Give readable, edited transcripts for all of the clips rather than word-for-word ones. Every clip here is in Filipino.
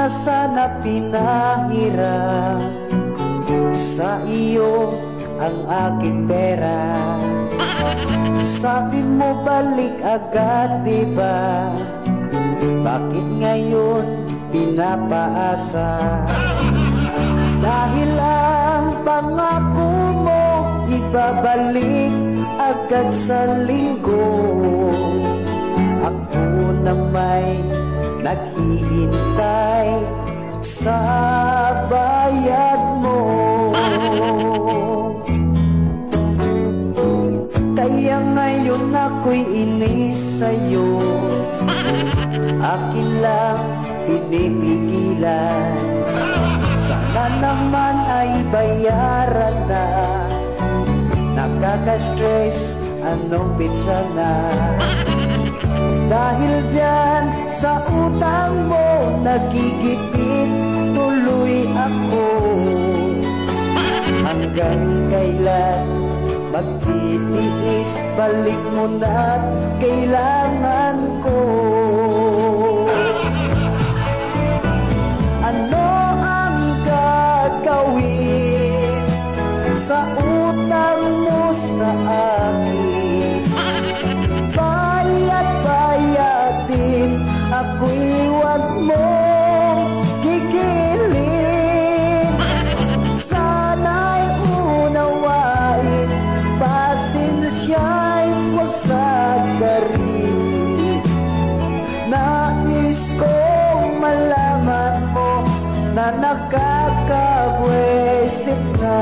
na sana pinahiram sa iyo ang aking pera. Sabi mo balik agad, diba? Bakit ngayon pinapaasa? Dahil ang pangako mo ibabalik agad sa linggo. Ako na may naghihintay sa bayad mo. Kaya ngayon ako'y inis sa'yo, akin lang pinipigilan. Sana naman ay bayaran na, nakaka-stress anong pinsan na. Dahil dyan sa utang mo nagigipit tuloy ako. Hanggang kailan magtitiis, balik mo na't kailangan ko. Ano ang gagawin sa utang mo sa akin? Bayad-bayadin, ako'y wag mong gigilin. Sana'y unawain, pasensya'y wag sagarin. Nais kong malaman mo na nakakabwisit na.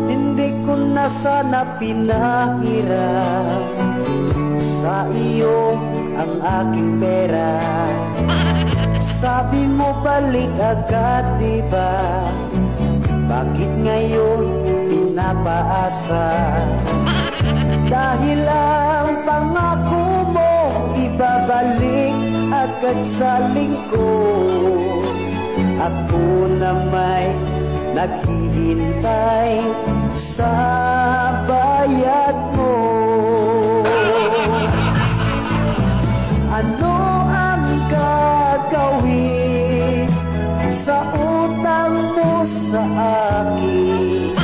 Hindi ko na sana pinahiram sa iyo ang aking pera. Sabi mo balik agad, diba? Bakit ngayon pinapaasa? Dahil ang pangako mo ibabalik agad sa linggo. Ako na may naghihintay sa bayad mo. Ano ang gagawin sa utang mo sa akin?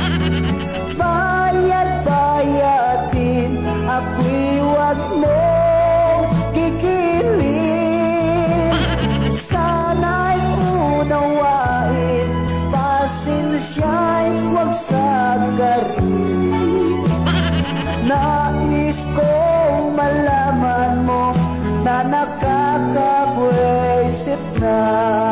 Bayad-bayadin, ako'y wag mong gigilin. Sana'y unawain, pasensya'y wag sagarin. Nais kong malaman mo na nakakabwisit na.